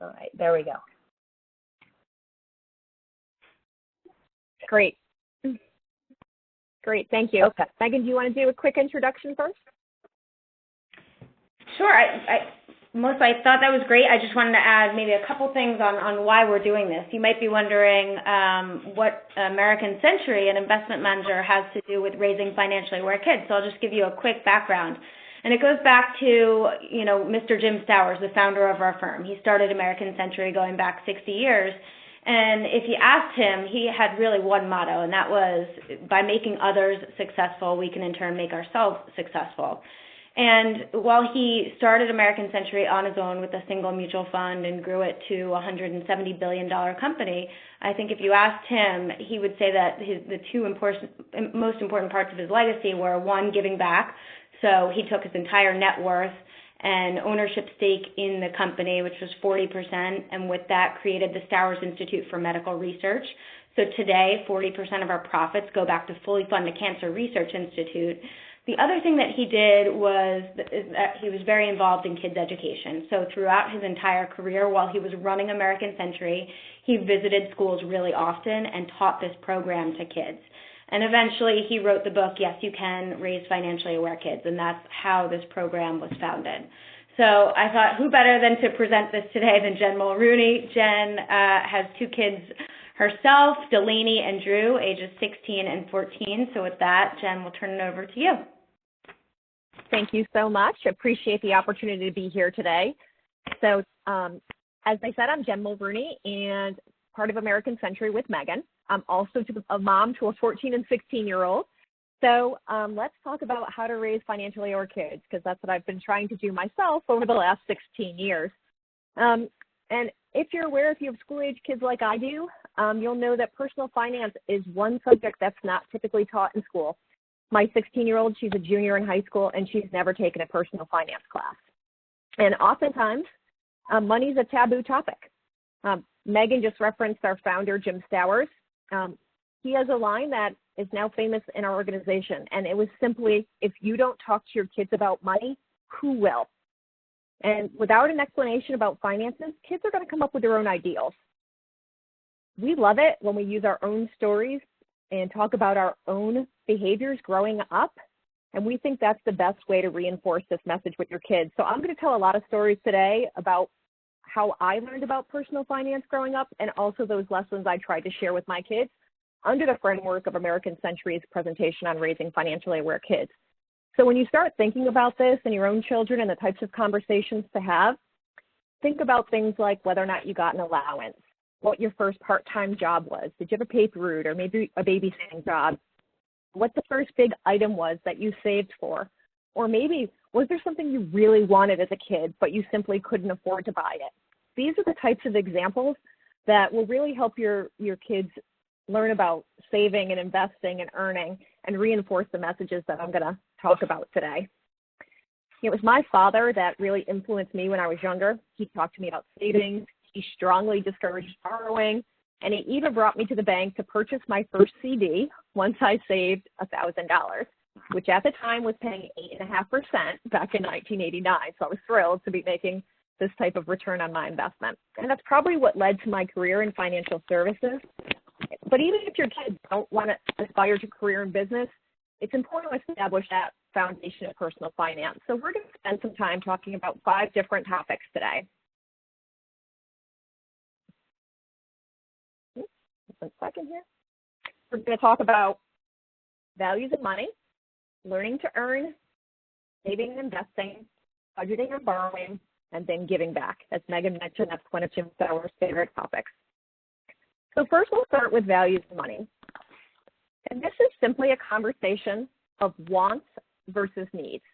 All right, there we go. Great. Great, thank you. Okay. Megan, do you want to do a quick introduction first? Sure. Melissa, I thought that was great. I just wanted to add maybe a couple things on why we're doing this. You might be wondering what American Century, an investment manager, has to do with raising financially aware kids. So I'll just give you a quick background. And it goes back to, Mr. Jim Stowers, the founder of our firm. He started American Century going back 60 years. And if you asked him, he had really one motto, and that was, by making others successful, we can in turn make ourselves successful. And while he started American Century on his own with a single mutual fund and grew it to a $170 billion company, I think if you asked him, he would say that the two most important parts of his legacy were, one, giving back. So he took his entire net worth and ownership stake in the company, which was 40%, and with that created the Stowers Institute for Medical Research. So today, 40% of our profits go back to fully fund the Cancer Research Institute. The other thing that he did was that he was very involved in kids' education. So throughout his entire career, while he was running American Century, he visited schools really often and taught this program to kids. And eventually he wrote the book, Yes, You Can, Raise Financially Aware Kids, and that's how this program was founded. So I thought, who better than to present this today than Jen Mulrooney. Jen has two kids herself, Delaney and Drew, ages 16 and 14. So with that, Jen, we'll turn it over to you. Thank you so much. Appreciate the opportunity to be here today. So as I said, I'm Jen Mulrooney and part of American Century with Megan. I'm also a mom to a 14 and 16-year-old. So let's talk about how to raise financially aware kids, because that's what I've been trying to do myself over the last 16 years. And if you're aware, if you have school-age kids like I do, you'll know that personal finance is one subject that's not typically taught in school. My 16-year-old, she's a junior in high school, and she's never taken a personal finance class. And oftentimes, money's a taboo topic. Megan just referenced our founder, Jim Stowers. He has a line that is now famous in our organization, and it was simply, if you don't talk to your kids about money, who will? And without an explanation about finances, kids are going to come up with their own ideals. We love it when we use our own stories and talk about our own behaviors growing up, and we think that's the best way to reinforce this message with your kids. So I'm going to tell a lot of stories today about how I learned about personal finance growing up, and also those lessons I tried to share with my kids under the framework of American Century's presentation on raising financially aware kids. So when you start thinking about this and your own children and the types of conversations to have, think about things like whether or not you got an allowance, what your first part-time job was, did you have a paper route or maybe a babysitting job, what the first big item was that you saved for, or maybe was there something you really wanted as a kid but you simply couldn't afford to buy it. These are the types of examples that will really help your kids learn about saving and investing and earning and reinforce the messages that I'm going to talk about today. It was my father that really influenced me when I was younger. He talked to me about savings. He strongly discouraged borrowing, and he even brought me to the bank to purchase my first CD once I saved $1,000, which at the time was paying 8.5% back in 1989. So I was thrilled to be making this type of return on my investment. And that's probably what led to my career in financial services. But even if your kids don't want to aspire to a career in business, it's important to establish that foundation of personal finance. So we're going to spend some time talking about 5 different topics today. One second here. We're going to talk about values of money, learning to earn, saving and investing, budgeting and borrowing, and then giving back. As Megan mentioned, that's one of Jim Stowers' favorite topics. So first we'll start with values of money. And this is simply a conversation of wants versus needs.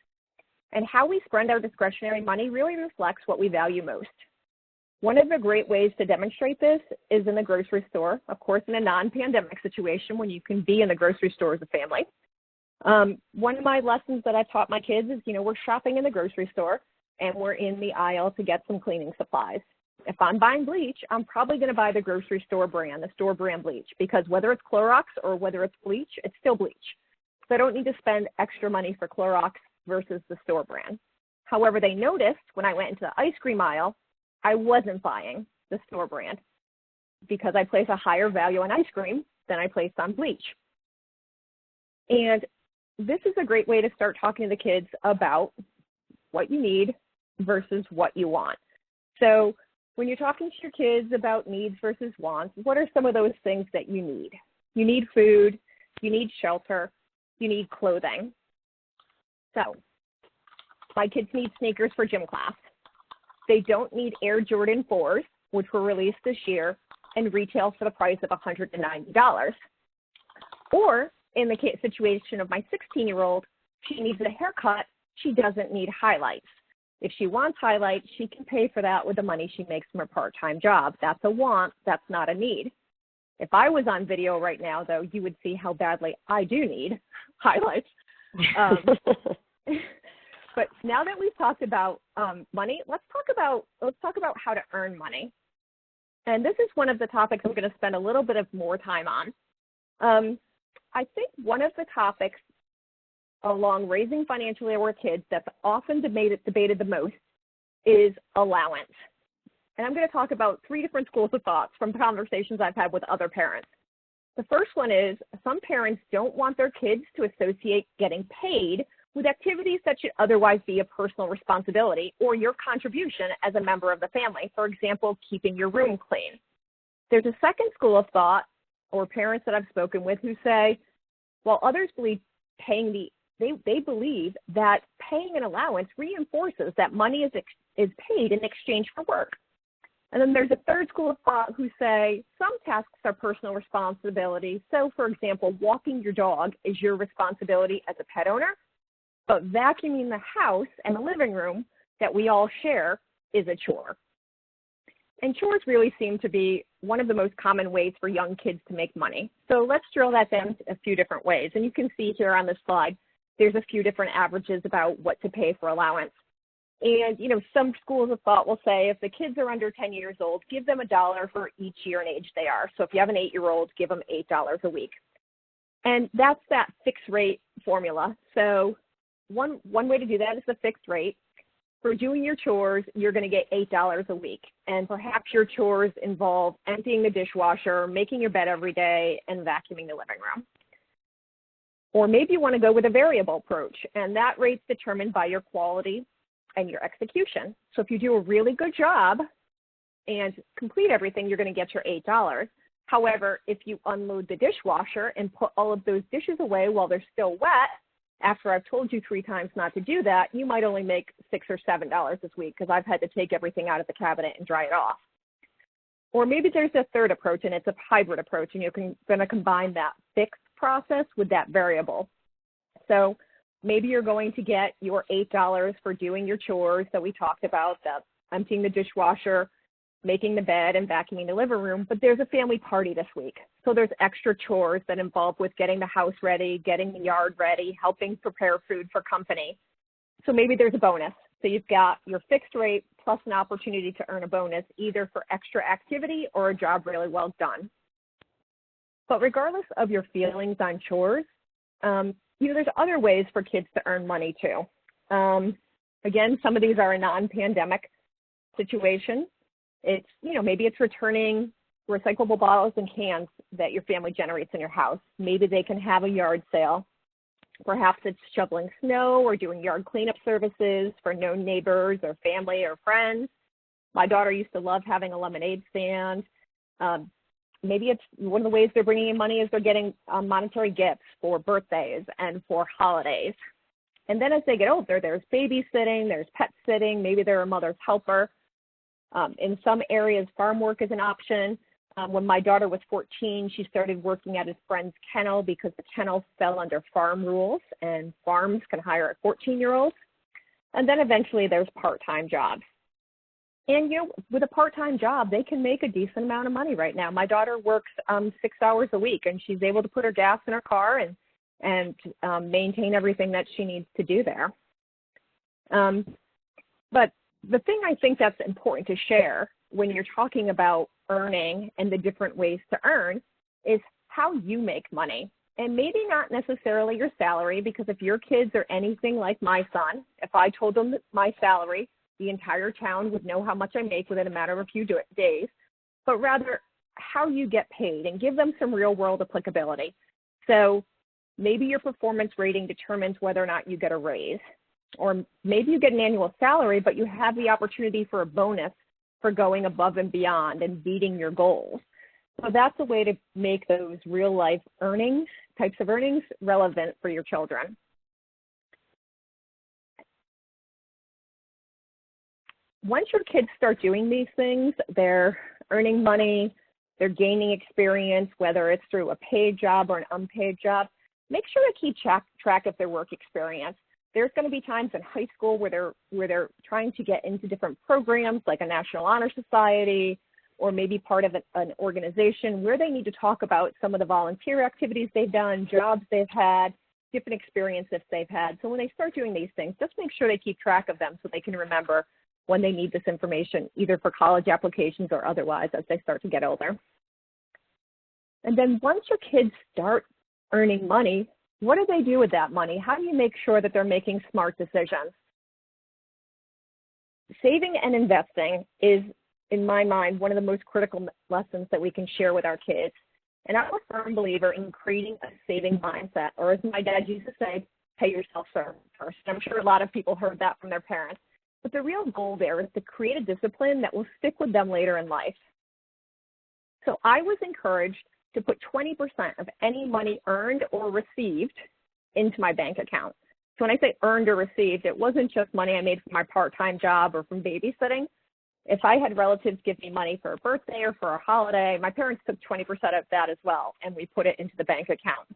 And how we spend our discretionary money really reflects what we value most. One of the great ways to demonstrate this is in the grocery store, of course, in a non-pandemic situation when you can be in the grocery store as a family. One of my lessons that I've taught my kids is, we're shopping in the grocery store and we're in the aisle to get some cleaning supplies. If I'm buying bleach, I'm probably going to buy the grocery store brand, the store brand bleach, because whether it's Clorox or whether it's bleach, it's still bleach. So I don't need to spend extra money for Clorox versus the store brand. However, they noticed when I went into the ice cream aisle, I wasn't buying the store brand because I place a higher value on ice cream than I place on bleach. And this is a great way to start talking to the kids about what you need versus what you want. So when you're talking to your kids about needs versus wants, what are some of those things that you need? You need food, you need shelter, you need clothing. So my kids need sneakers for gym class. They don't need Air Jordan 4s, which were released this year and retail for the price of $190. Or in the situation of my 16-year-old, she needs a haircut. She doesn't need highlights. If she wants highlights, she can pay for that with the money she makes from her part-time job. That's a want. That's not a need. If I was on video right now, though, you would see how badly I do need highlights. But now that we've talked about money, let's talk about how to earn money. And this is one of the topics I'm going to spend a little bit of more time on. I think one of the topics along raising financially aware kids that's often debated the most is allowance. And I'm going to talk about 3 different schools of thought from conversations I've had with other parents. The first one is some parents don't want their kids to associate getting paid with activities that should otherwise be a personal responsibility or your contribution as a member of the family. For example, keeping your room clean. There's a second school of thought or parents that I've spoken with who say, while others believe they believe that paying an allowance reinforces that money is paid in exchange for work. And then there's a third school of thought who say some tasks are personal responsibility. So, for example, walking your dog is your responsibility as a pet owner, but vacuuming the house and the living room that we all share is a chore. And chores really seem to be one of the most common ways for young kids to make money. So let's drill that down to a few different ways. And you can see here on this slide, there's a few different averages about what to pay for allowance. And, some schools of thought will say if the kids are under 10 years old, give them $1 for each year and age they are. So if you have an 8-year-old, give them $8 a week. And that's that fixed rate formula. So one way to do that is the fixed rate. For doing your chores, you're going to get $8 a week. And perhaps your chores involve emptying the dishwasher, making your bed every day, and vacuuming the living room. Or maybe you want to go with a variable approach, and that rate's determined by your quality and your execution. So if you do a really good job and complete everything, you're going to get your $8. However, if you unload the dishwasher and put all of those dishes away while they're still wet, after I've told you 3 times not to do that, you might only make $6 or $7 this week because I've had to take everything out of the cabinet and dry it off. Or maybe there's a third approach, and it's a hybrid approach, and you're going to combine that fixed process with that variable. So maybe you're going to get your $8 for doing your chores that we talked about, the emptying the dishwasher, making the bed, and vacuuming the living room, but there's a family party this week. So there's extra chores that involve with getting the house ready, getting the yard ready, helping prepare food for company. So maybe there's a bonus. So you've got your fixed rate plus an opportunity to earn a bonus, either for extra activity or a job really well done. But regardless of your feelings on chores, there's other ways for kids to earn money too. Again, some of these are a non-pandemic situation. It's, maybe it's returning recyclable bottles and cans that your family generates in your house. Maybe they can have a yard sale. Perhaps it's shoveling snow or doing yard cleanup services for known neighbors or family or friends. My daughter used to love having a lemonade stand. Maybe it's one of the ways they're bringing in money is they're getting monetary gifts for birthdays and for holidays. And then as they get older, there's babysitting, there's pet sitting, maybe they're a mother's helper. In some areas, farm work is an option. When my daughter was 14, she started working at his friend's kennel because the kennel fell under farm rules, and farms can hire a 14-year-old. And then eventually there's part-time jobs. And, with a part-time job, they can make a decent amount of money right now. My daughter works 6 hours a week, and she's able to put her gas in her car and maintain everything that she needs to do there. But the thing I think that's important to share when you're talking about earning and the different ways to earn is how you make money. And maybe not necessarily your salary, because if your kids are anything like my son, if I told them my salary the entire town would know how much I make within a matter of a few days, but rather how you get paid and give them some real world applicability. So maybe your performance rating determines whether or not you get a raise, or maybe you get an annual salary, but you have the opportunity for a bonus for going above and beyond and beating your goals. So that's a way to make those real life types of earnings relevant for your children. Once your kids start doing these things, they're earning money, they're gaining experience, whether it's through a paid job or an unpaid job, make sure to keep track of their work experience. There's going to be times in high school where they're trying to get into different programs like a National Honor Society or maybe part of an organization where they need to talk about some of the volunteer activities they've done, jobs they've had, different experiences they've had. So when they start doing these things, just make sure they keep track of them so they can remember when they need this information, either for college applications or otherwise as they start to get older. And then once your kids start earning money, what do they do with that money? How do you make sure that they're making smart decisions? Saving and investing is, in my mind, one of the most critical lessons that we can share with our kids. And I'm a firm believer in creating a saving mindset, or as my dad used to say, pay yourself first. I'm sure a lot of people heard that from their parents. But the real goal there is to create a discipline that will stick with them later in life. So I was encouraged to put 20% of any money earned or received into my bank account. So when I say earned or received, it wasn't just money I made from my part-time job or from babysitting. If I had relatives give me money for a birthday or for a holiday, my parents took 20% of that as well, and we put it into the bank account.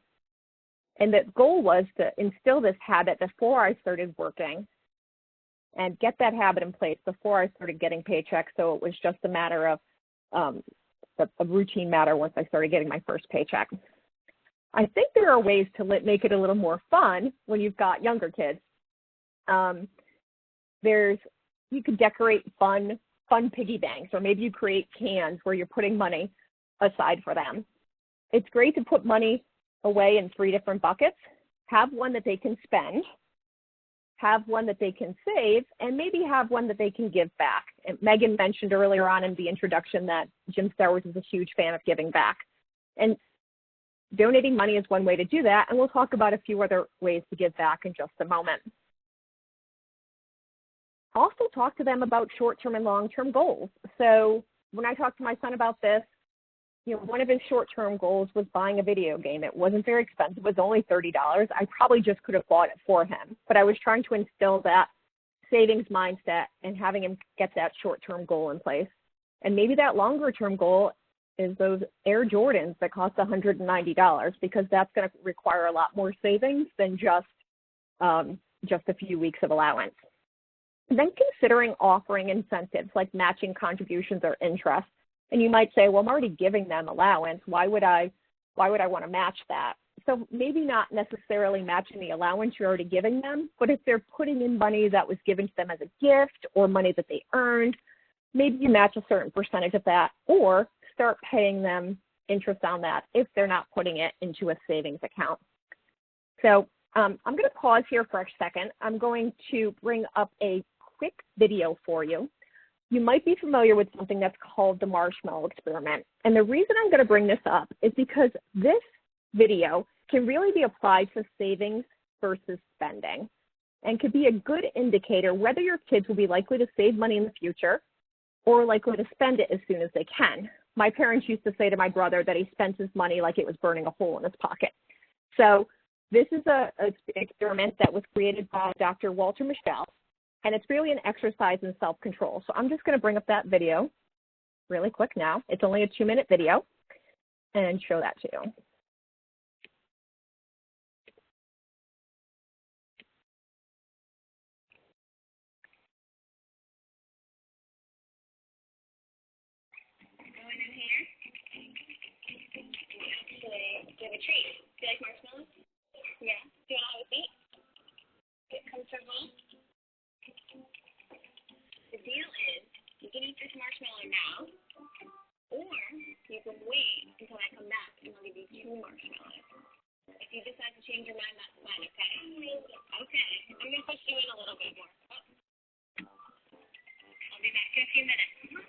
And the goal was to instill this habit before I started working and get that habit in place before I started getting paychecks, so it was just a matter of a routine matter once I started getting my first paycheck. I think there are ways to make it a little more fun when you've got younger kids. You could decorate fun piggy banks, or maybe you create cans where you're putting money aside for them. It's great to put money away in 3 different buckets. Have one that they can spend, have one that they can save, and maybe have one that they can give back. And Megan mentioned earlier on in the introduction that Jim Stowers is a huge fan of giving back. And donating money is one way to do that, and we'll talk about a few other ways to give back in just a moment. Also talk to them about short-term and long-term goals. So when I talked to my son about this, one of his short-term goals was buying a video game. It wasn't very expensive. It was only $30. I probably just could have bought it for him. But I was trying to instill that savings mindset and having him get that short-term goal in place. And maybe that longer-term goal is those Air Jordans that cost $190, because that's going to require a lot more savings than just a few weeks of allowance. And then considering offering incentives like matching contributions or interest. And you might say, well, I'm already giving them allowance. Why would I want to match that? So maybe not necessarily matching the allowance you're already giving them, but if they're putting in money that was given to them as a gift or money that they earned, maybe you match a certain percentage of that, or start paying them interest on that if they're not putting it into a savings account. So I'm going to pause here for a second. I'm going to bring up a quick video for you. You might be familiar with something that's called the Marshmallow Experiment. And the reason I'm going to bring this up is because this video can really be applied to savings versus spending, and could be a good indicator whether your kids will be likely to save money in the future or likely to spend it as soon as they can. My parents used to say to my brother that he spent his money like it was burning a hole in his pocket. So this is an experiment that was created by Dr. Walter Mischel. And it's really an exercise in self-control. So I'm just going to bring up that video really quick now. It's only a 2-minute video, and show that to you. Going in here. Actually, give a treat. Do you like marshmallows? Yeah. Do you want to have a seat? Get comfortable. The deal is, you can eat this marshmallow now, or you can wait until I come back and I'll give you 2 marshmallows. If you decide to change your mind, that's fine, okay? Okay. I'm going to push you in a little bit more. Oh. you a few minutes.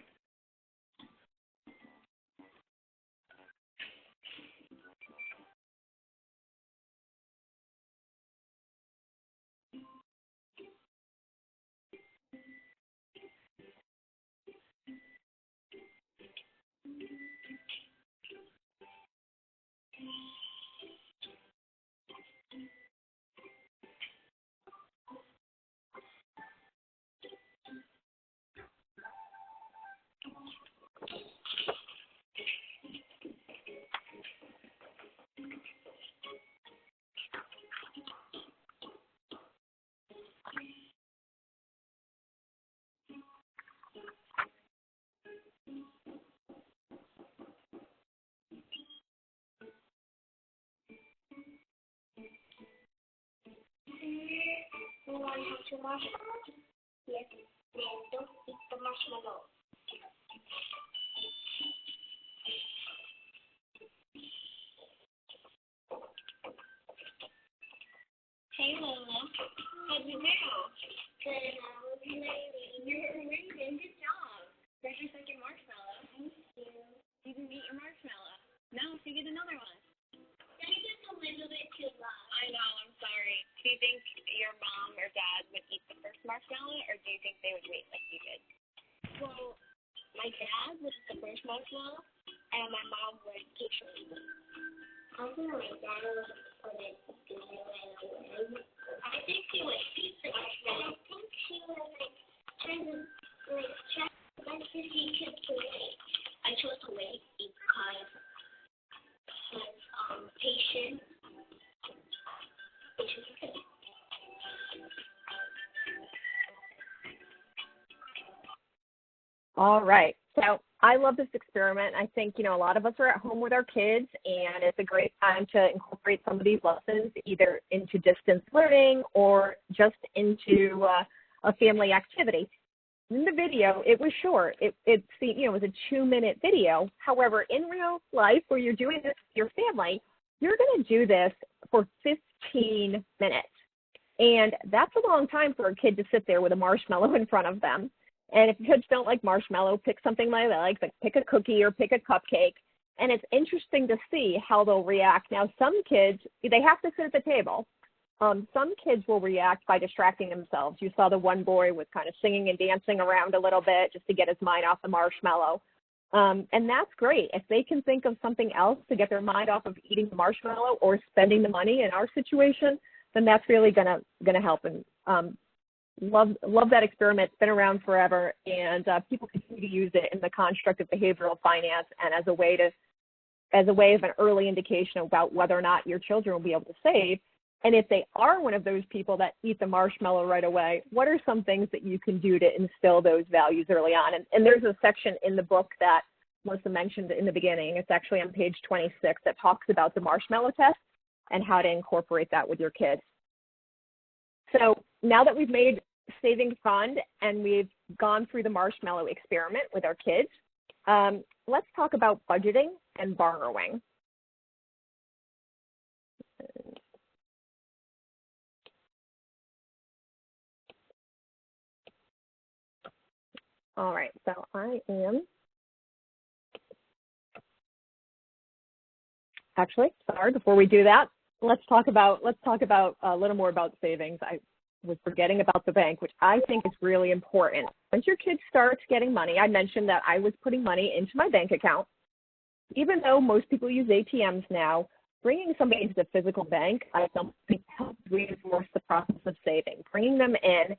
You want to have two marshmallows? Yes. Then don't eat the marshmallow. Hey, Lola. How'd you do? Good. You're amazing. Good job. There's your second marshmallow. Thank you. You can eat your marshmallow. No, so you get another one. That is just a little bit too long. I know, I'm sorry. Do you think your mom or dad would eat the first marshmallow, or do you think they would wait like you did? Well, my dad would eat the first marshmallow, and my mom would patiently wait. I think my dad would do it right away. I think she would eat the marshmallow. I think she would, try to check when she could wait. I chose to wait because patience is good. All right. So I love this experiment. I think, a lot of us are at home with our kids, and it's a great time to incorporate some of these lessons either into distance learning or just into a family activity. In the video, it was short. It was a 2-minute video. However, in real life, where you're doing this with your family, you're going to do this for 15 minutes. And that's a long time for a kid to sit there with a marshmallow in front of them. And if kids don't like marshmallow, pick something like that, like pick a cookie or pick a cupcake. And it's interesting to see how they'll react. Now, some kids, they have to sit at the table. Some kids will react by distracting themselves. You saw the one boy was kind of singing and dancing around a little bit just to get his mind off the marshmallow. And that's great. If they can think of something else to get their mind off of eating the marshmallow or spending the money in our situation, then that's really gonna help. And love that experiment. It's been around forever, and people continue to use it in the construct of behavioral finance and as a way of an early indication about whether or not your children will be able to save. And if they are one of those people that eat the marshmallow right away, what are some things that you can do to instill those values early on? And there's a section in the book that Melissa mentioned in the beginning. It's actually on page 26 that talks about the marshmallow test and how to incorporate that with your kids. So now that we've made savings fun and we've gone through the marshmallow experiment with our kids, let's talk about budgeting and borrowing. All right, so before we do that, let's talk about a little more about savings. I was forgetting about the bank, which I think is really important. Once your kid starts getting money, I mentioned that I was putting money into my bank account. Even though most people use ATMs now, bringing somebody into the physical bank, I don't think helps reinforce the process of saving. Bringing them in,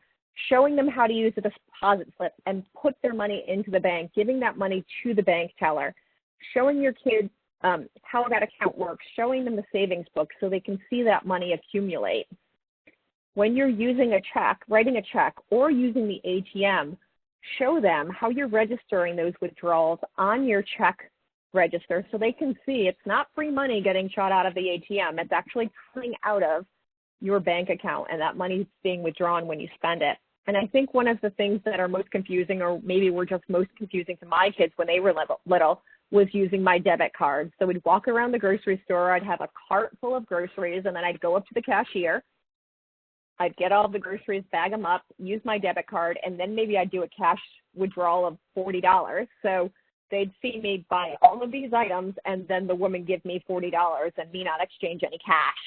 showing them how to use a deposit slip and put their money into the bank, giving that money to the bank teller, showing your kids how that account works, showing them the savings book so they can see that money accumulate. When you're using a check, writing a check, or using the ATM, show them how you're registering those withdrawals on your check register so they can see it's not free money getting shot out of the ATM. It's actually coming out of your bank account, and that money is being withdrawn when you spend it. And I think one of the things that are most confusing, or maybe were just most confusing to my kids when they were little, was using my debit card. So we'd walk around the grocery store, I'd have a cart full of groceries, and then I'd go up to the cashier. I'd get all the groceries, bag them up, use my debit card, and then maybe I'd do a cash withdrawal of $40. So they'd see me buy all of these items, and then the woman give me $40 and me not exchange any cash.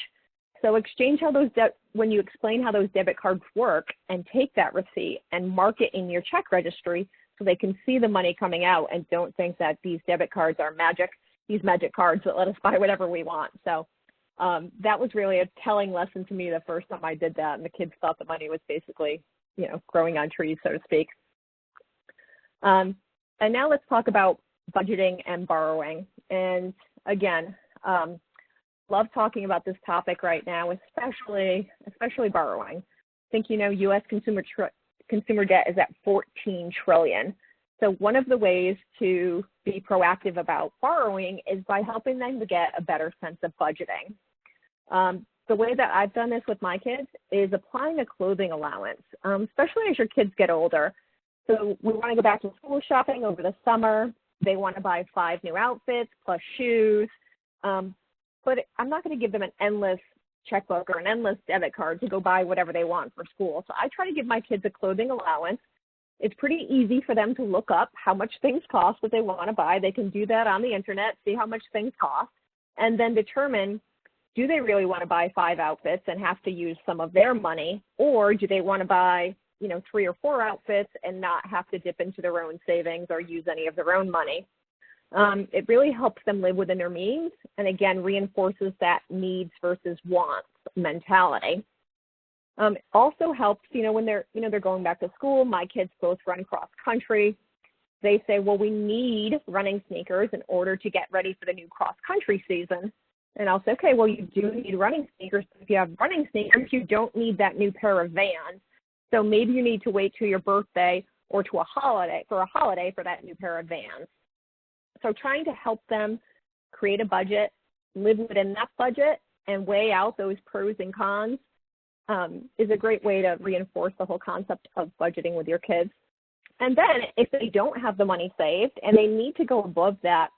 So exchange how those when you explain how those debit cards work, and take that receipt and mark it in your check registry so they can see the money coming out and don't think that these debit cards are magic, these magic cards that let us buy whatever we want. So that was really a telling lesson to me the first time I did that, and the kids thought the money was basically, growing on trees, so to speak. And now let's talk about budgeting and borrowing. And again, love talking about this topic right now, especially borrowing. I think U.S. consumer debt is at $14 trillion. So one of the ways to be proactive about borrowing is by helping them to get a better sense of budgeting. The way that I've done this with my kids is applying a clothing allowance, especially as your kids get older. So we want to go back to school shopping over the summer. They want to buy 5 new outfits plus shoes. But I'm not going to give them an endless checkbook or an endless debit card to go buy whatever they want for school. So I try to give my kids a clothing allowance. It's pretty easy for them to look up how much things cost, what they want to buy. They can do that on the internet, see how much things cost, and then determine, do they really want to buy 5 outfits and have to use some of their money, or do they want to buy 3 or 4 outfits and not have to dip into their own savings or use any of their own money. It really helps them live within their means, and again, reinforces that needs versus wants mentality. It also helps, when they're going back to school. My kids both run cross country. They say, well, we need running sneakers in order to get ready for the new cross country season. And I'll say, okay, well, you do need running sneakers. If you have running sneakers, you don't need that new pair of Vans. So maybe you need to wait till your birthday or to a holiday for that new pair of Vans. So trying to help them create a budget, live within that budget, and weigh out those pros and cons is a great way to reinforce the whole concept of budgeting with your kids. And then if they don't have the money saved and they need to go above that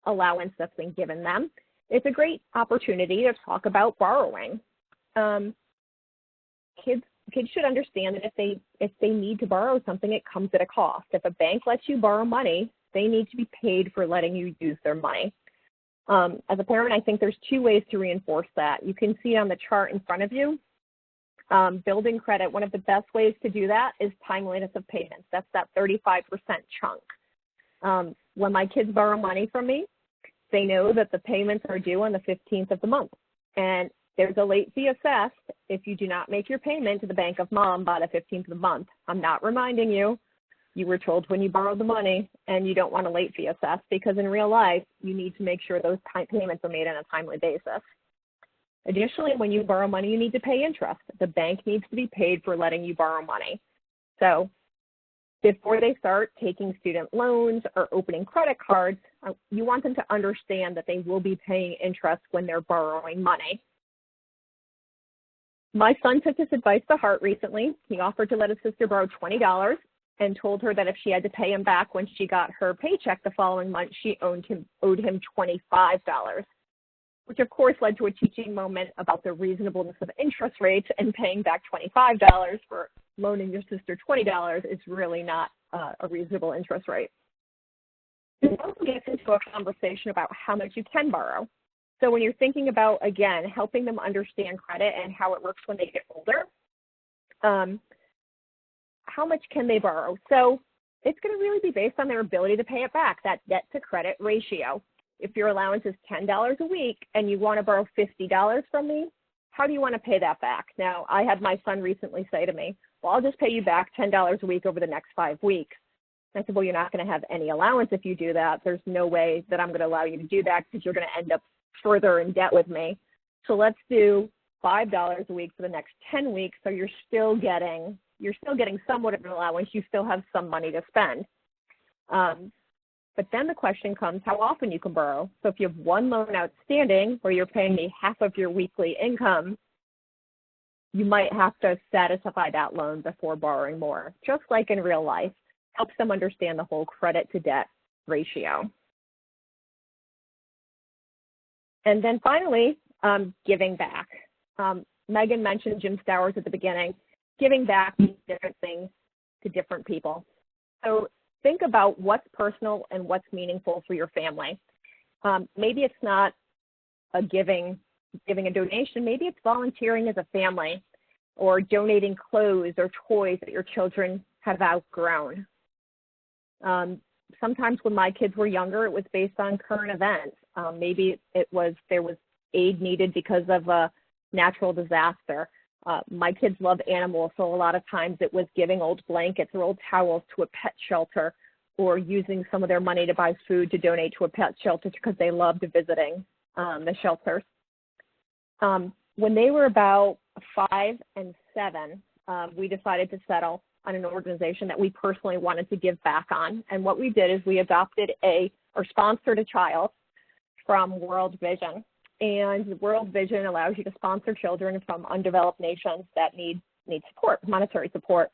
allowance that's been given them, it's a great opportunity to talk about borrowing. Kids should understand that if they need to borrow something, it comes at a cost. If a bank lets you borrow money, they need to be paid for letting you use their money. As a parent, I think there's 2 ways to reinforce that. You can see on the chart in front of you, building credit. One of the best ways to do that is timeliness of payments. That's that 35% chunk. When my kids borrow money from me, they know that the payments are due on the 15th of the month. And there's a late fee assessed if you do not make your payment to the bank of mom by the 15th of the month. I'm not reminding you. You were told when you borrowed the money, and you don't want a late fee assessed, because in real life, you need to make sure those payments are made on a timely basis. Additionally, when you borrow money, you need to pay interest. The bank needs to be paid for letting you borrow money. So before they start taking student loans or opening credit cards, you want them to understand that they will be paying interest when they're borrowing money. My son took this advice to heart recently. He offered to let his sister borrow $20 and told her that if she had to pay him back when she got her paycheck the following month, she owed him $25, which of course led to a teaching moment about the reasonableness of interest rates, and paying back $25 for loaning your sister $20 is really not a reasonable interest rate. It also gets into a conversation about how much you can borrow. So when you're thinking about, again, helping them understand credit and how it works when they get older, how much can they borrow? So it's going to really be based on their ability to pay it back, that debt to credit ratio. If your allowance is $10 a week and you want to borrow $50 from me, how do you want to pay that back? Now, I had my son recently say to me, well, I'll just pay you back $10 a week over the next 5 weeks. And I said, well, you're not going to have any allowance if you do that. There's no way that I'm going to allow you to do that, because you're going to end up further in debt with me. So let's do $5 a week for the next 10 weeks. So you're still getting somewhat of an allowance. You still have some money to spend. But then the question comes, how often you can borrow. So if you have one loan outstanding where you're paying me half of your weekly income, you might have to satisfy that loan before borrowing more. Just like in real life, helps them understand the whole credit to debt ratio. And then finally, giving back. Megan mentioned Jim Stowers at the beginning. Giving back means different things to different people. So think about what's personal and what's meaningful for your family. Maybe it's not giving a donation. Maybe it's volunteering as a family or donating clothes or toys that your children have outgrown. Sometimes when my kids were younger, it was based on current events. Maybe there was aid needed because of a natural disaster. My kids love animals, so a lot of times it was giving old blankets or old towels to a pet shelter, or using some of their money to buy food to donate to a pet shelter because they loved visiting the shelters. When they were about 5 and 7, we decided to settle on an organization that we personally wanted to give back on. And what we did is we adopted or sponsored a child from World Vision. And World Vision allows you to sponsor children from undeveloped nations that need support, monetary support.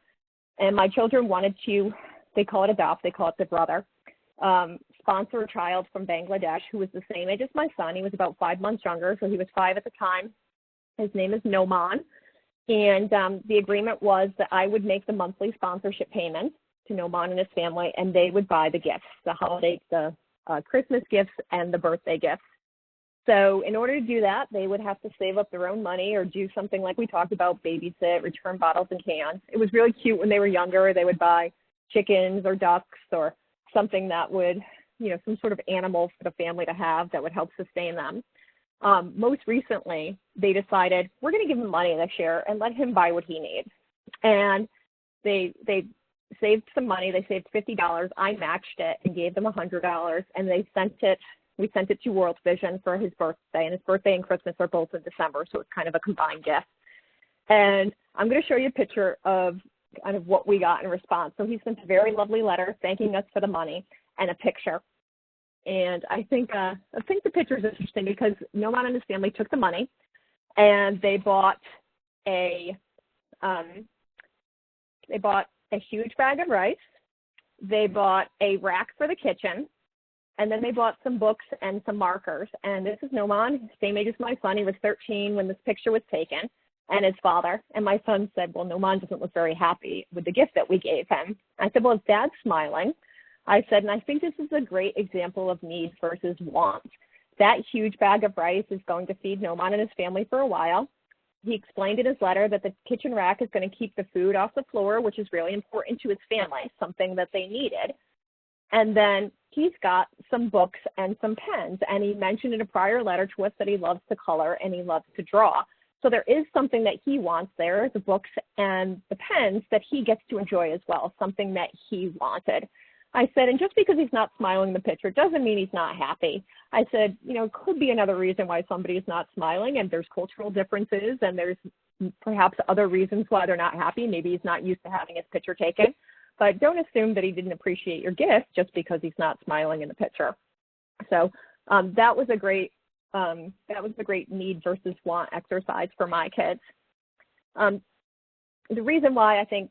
And my children wanted to, they call it adopt, they call it the brother, sponsor a child from Bangladesh who was the same age as my son. He was about 5 months younger, so he was 5 at the time. His name is Noman. And the agreement was that I would make the monthly sponsorship payment to Noman and his family, and they would buy the gifts, the holiday, the Christmas gifts, and the birthday gifts. So in order to do that, they would have to save up their own money or do something like we talked about, babysit, return bottles and cans. It was really cute when they were younger. They would buy chickens or ducks or something that would, some sort of animal for the family to have that would help sustain them. Most recently, they decided, we're going to give him money this year and let him buy what he needs. And they saved some money. They saved $50. I matched it and gave them $100, and we sent it to World Vision for his birthday, and his birthday and Christmas are both in December, so it's kind of a combined gift. And I'm going to show you a picture of kind of what we got in response. So he sent a very lovely letter thanking us for the money and a picture. And I think the picture is interesting because Noman and his family took the money and they bought a huge bag of rice. They bought a rack for the kitchen. And then they bought some books and some markers. And this is Noman, same age as my son. He was 13 when this picture was taken, and his father. And my son said, well, Noman doesn't look very happy with the gift that we gave him. I said, well, is Dad smiling? I said, and I think this is a great example of need versus want. That huge bag of rice is going to feed Noman and his family for a while. He explained in his letter that the kitchen rack is going to keep the food off the floor, which is really important to his family, something that they needed. And then he's got some books and some pens. And he mentioned in a prior letter to us that he loves to color and he loves to draw. So there is something that he wants there, the books and the pens, that he gets to enjoy as well, something that he wanted. I said, and just because he's not smiling in the picture doesn't mean he's not happy. I said, could be another reason why somebody is not smiling, and there's cultural differences, and there's perhaps other reasons why they're not happy. Maybe he's not used to having his picture taken. But don't assume that he didn't appreciate your gift just because he's not smiling in the picture. So that was a great need versus want exercise for my kids. The reason why I think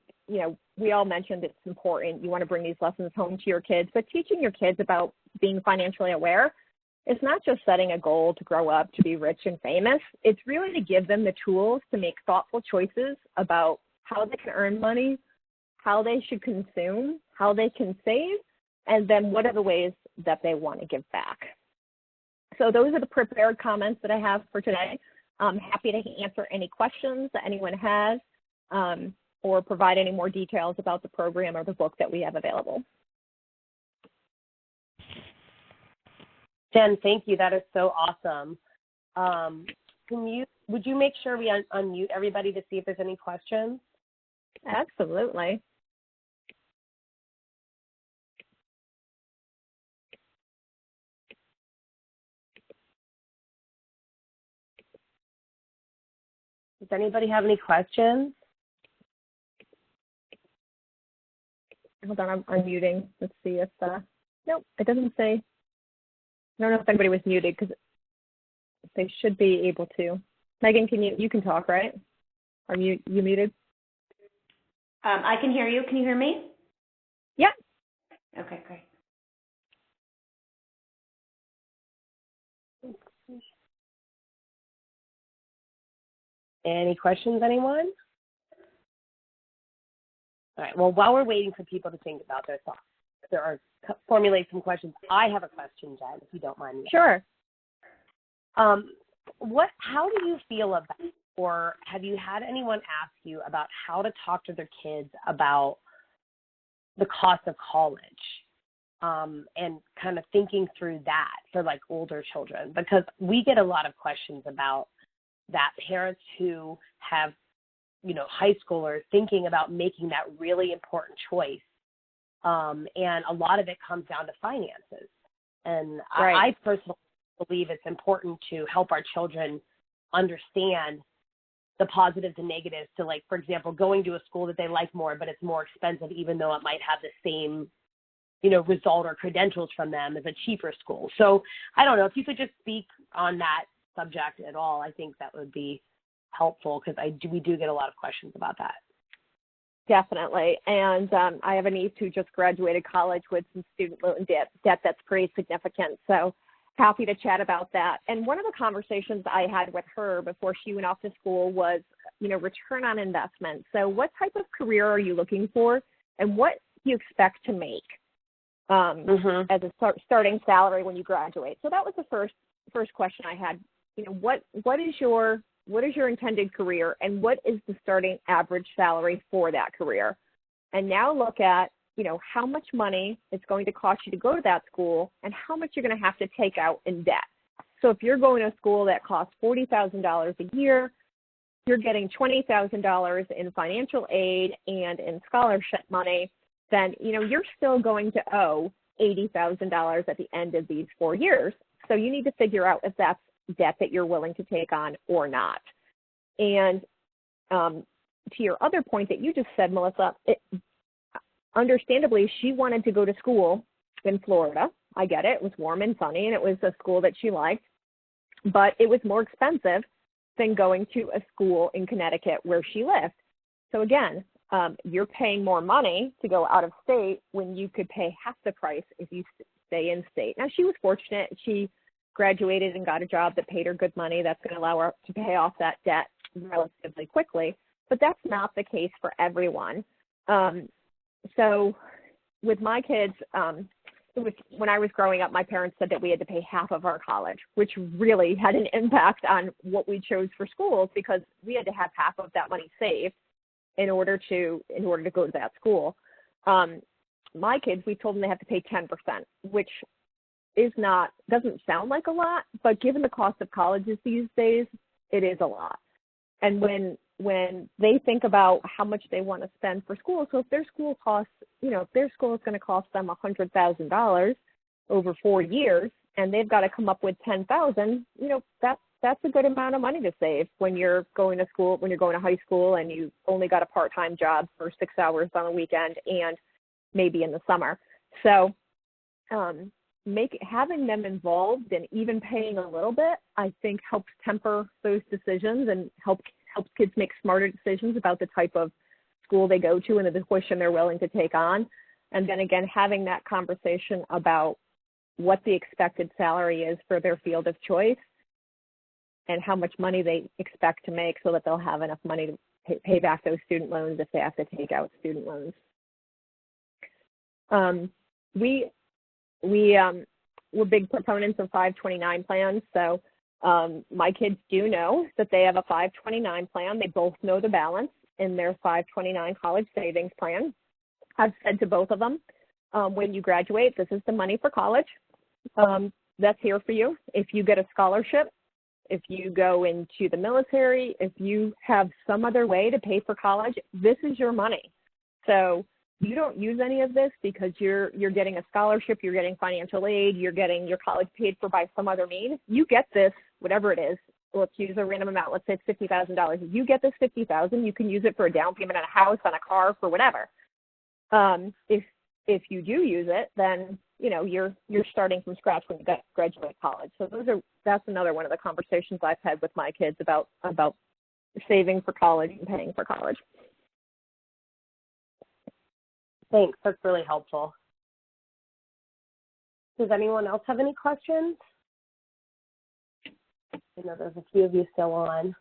we all mentioned it's important. You want to bring these lessons home to your kids, but teaching your kids about being financially aware. It's not just setting a goal to grow up to be rich and famous. It's really to give them the tools to make thoughtful choices about how they can earn money, how they should consume, how they can save, and then what are the ways that they want to give back. So those are the prepared comments that I have for today. I'm happy to answer any questions that anyone has or provide any more details about the program or the book that we have available. Jen, thank you. That is so awesome. Would you make sure we unmute everybody to see if there's any questions? Absolutely. Does anybody have any questions? Hold on, I'm unmuting. Let's see if, nope, it doesn't say. I don't know if anybody was muted because they should be able to. Megan, you can talk, right? Are you muted? I can hear you. Can you hear me? Yeah. Okay, great. Any questions, anyone? All right, well, while we're waiting for people to think about their thoughts, formulate some questions. I have a question, Jen, if you don't mind me. Sure. How do you feel about, or have you had anyone ask you about how to talk to their kids about the cost of college, and kind of thinking through that for like older children? Because we get a lot of questions about that, parents who have, high schoolers thinking about making that really important choice. And a lot of it comes down to finances. And right. I personally believe it's important to help our children understand the positives and negatives to, like, for example, going to a school that they like more, but it's more expensive, even though it might have the same, result or credentials from them as a cheaper school. So I don't know if you could just speak on that subject at all. I think that would be helpful, because we do get a lot of questions about that. Definitely. And I have a niece who just graduated college with some student loan debt that's pretty significant. So happy to chat about that. And one of the conversations I had with her before she went off to school was, return on investment. So what type of career are you looking for, and what do you expect to make as a starting salary when you graduate? So that was the first question I had. What is your intended career, and what is the starting average salary for that career? And now look at, how much money it's going to cost you to go to that school, and how much you're going to have to take out in debt. So if you're going to a school that costs $40,000 a year, you're getting $20,000 in financial aid and in scholarship money, then, you're still going to owe $80,000 at the end of these 4 years. So you need to figure out if that's debt that you're willing to take on or not. And to your other point that you just said, Melissa, understandably, she wanted to go to school in Florida. I get it. It was warm and sunny, and it was a school that she liked. But it was more expensive than going to a school in Connecticut where she lived. So again, you're paying more money to go out of state when you could pay half the price if you stay in state. Now, she was fortunate. She graduated and got a job that paid her good money. That's going to allow her to pay off that debt relatively quickly. But that's not the case for everyone. So with my kids, when I was growing up, my parents said that we had to pay half of our college, which really had an impact on what we chose for schools, because we had to have half of that money saved in order to go to that school. My kids, we told them they have to pay 10%, which doesn't sound like a lot, but given the cost of colleges these days, it is a lot. And when they think about how much they want to spend for school, so if their school costs, if their school is going to cost them $100,000 over 4 years, and they've got to come up with $10,000, that's a good amount of money to save when you're going to school, when you're going to high school, and you only got a part-time job for 6 hours on the weekend and maybe in the summer. So having them involved and even paying a little bit, I think, helps temper those decisions and helps kids make smarter decisions about the type of school they go to and the tuition they're willing to take on. And then again, having that conversation about what the expected salary is for their field of choice and how much money they expect to make, so that they'll have enough money to pay back those student loans if they have to take out student loans. We're big proponents of 529 plans. So my kids do know that they have a 529 plan. They both know the balance in their 529 college savings plan. I've said to both of them, when you graduate, this is the money for college. That's here for you. If you get a scholarship, if you go into the military, if you have some other way to pay for college, this is your money. So you don't use any of this because you're getting a scholarship, you're getting financial aid, you're getting your college paid for by some other means. You get this, whatever it is. Let's use a random amount. Let's say it's $50,000. You get this $50,000. You can use it for a down payment on a house, on a car, for whatever. If you do use it, then you're starting from scratch when you graduate college. So that's another one of the conversations I've had with my kids about saving for college and paying for college. Thanks. That's really helpful. Does anyone else have any questions? I know there's a few of you still on.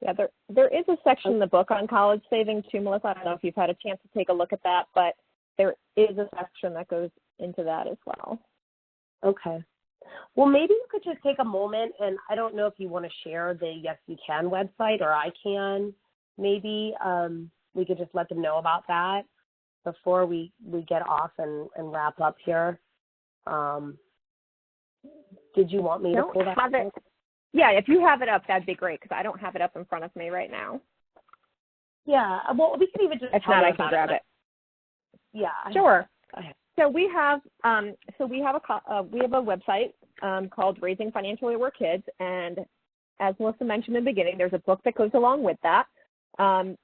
Yeah, there is a section in the book on college savings too, Melissa. I don't know if you've had a chance to take a look at that, but there is a section that goes into that as well. Okay. Well, maybe you could just take a moment, and I don't know if you want to share the Yes You Can website, or I can. Maybe we could just let them know about that before we get off and wrap up here. Did you want me to pull that up? Yeah, if you have it up, that'd be great, because I don't have it up in front of me right now. Yeah, well, we can even just. If not, I can grab it. Yeah. Sure. Go ahead. So we have a website called Raising Financially Aware Kids, and as Melissa mentioned in the beginning, there's a book that goes along with that.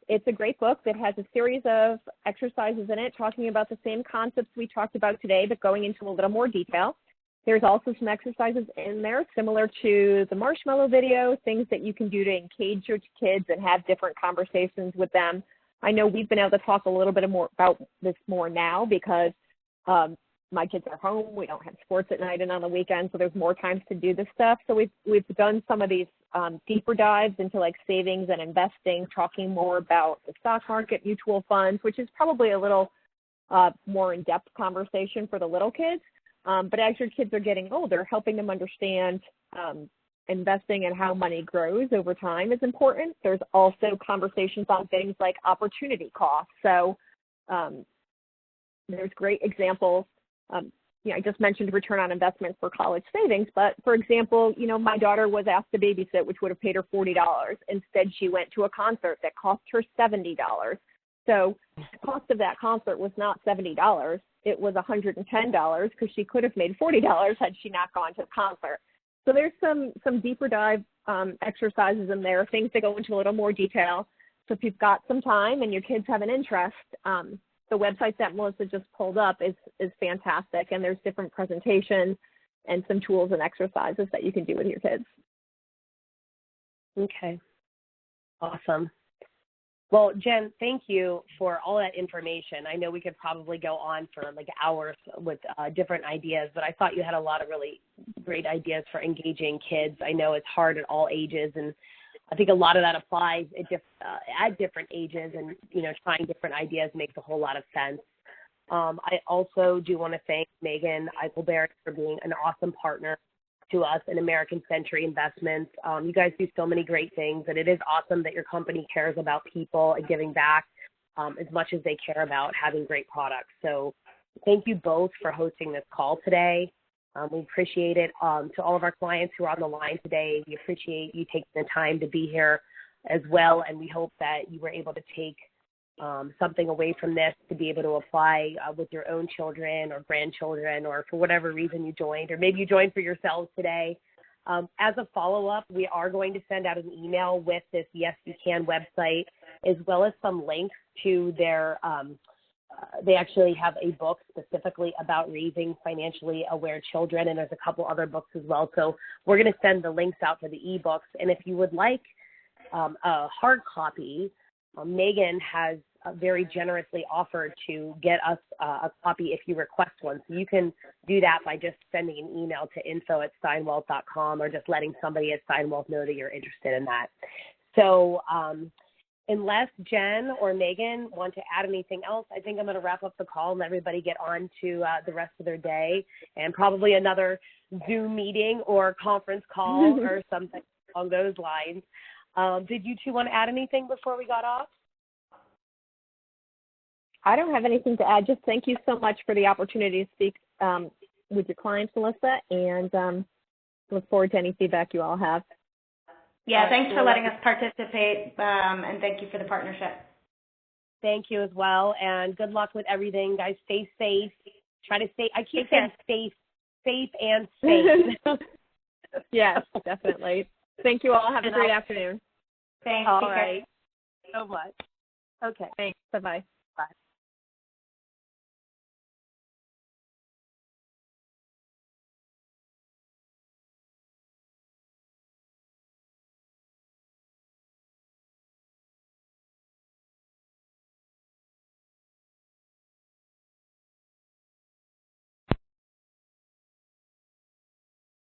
It's a great book that has a series of exercises in it talking about the same concepts we talked about today, but going into a little more detail. There's also some exercises in there similar to the marshmallow video, things that you can do to engage your kids and have different conversations with them. I know we've been able to talk a little bit more about this more now because my kids are home. We don't have sports at night and on the weekends, so there's more times to do this stuff. So we've done some of these deeper dives into like savings and investing, talking more about the stock market, mutual funds, which is probably a little more in-depth conversation for the little kids. But as your kids are getting older, helping them understand investing and how money grows over time is important. There's also conversations on things like opportunity costs. So there's great examples. I just mentioned return on investment for college savings, but for example, my daughter was asked to babysit, which would have paid her $40. Instead, she went to a concert that cost her $70. So the cost of that concert was not $70. It was $110 because she could have made $40 had she not gone to the concert. So there's some deeper dive exercises in there, things that go into a little more detail. So if you've got some time and your kids have an interest, the website that Melissa just pulled up is fantastic, and there's different presentations and some tools and exercises that you can do with your kids. Okay. Awesome. Well, Jen, thank you for all that information. I know we could probably go on for like hours with different ideas, but I thought you had a lot of really great ideas for engaging kids. I know it's hard at all ages, and I think a lot of that applies at different ages, and, trying different ideas makes a whole lot of sense. I also do want to thank Megan Ekleberry for being an awesome partner to us in American Century Investments. You guys do so many great things, and it is awesome that your company cares about people and giving back as much as they care about having great products. So thank you both for hosting this call today. We appreciate it. To all of our clients who are on the line today, we appreciate you taking the time to be here as well, and we hope that you were able to take something away from this to be able to apply with your own children or grandchildren, or for whatever reason you joined, or maybe you joined for yourselves today. As a follow-up, we are going to send out an email with this Yes You Can website, as well as some links to their they actually have a book specifically about raising financially aware children, and there's a couple other books as well. So we're going to send the links out for the ebooks. And if you would like a hard copy, Megan has very generously offered to get us a copy if you request one. So you can do that by just sending an email to info@steinwealth.com, or just letting somebody at Steinwealth know that you're interested in that. So unless Jen or Megan want to add anything else, I think I'm going to wrap up the call and let everybody get on to the rest of their day, and probably another Zoom meeting or conference call or something along those lines. Did you two want to add anything before we got off? I don't have anything to add. Just thank you so much for the opportunity to speak with your clients, Melissa, and look forward to any feedback you all have. Yeah, thanks for letting us participate, and thank you for the partnership. Thank you as well, and good luck with everything, guys. Stay safe. Try to stay. I keep saying safe and safe. Yes, definitely. Thank you all. Have a great afternoon. Thanks. All right. So much. Okay. Thanks. Bye-bye.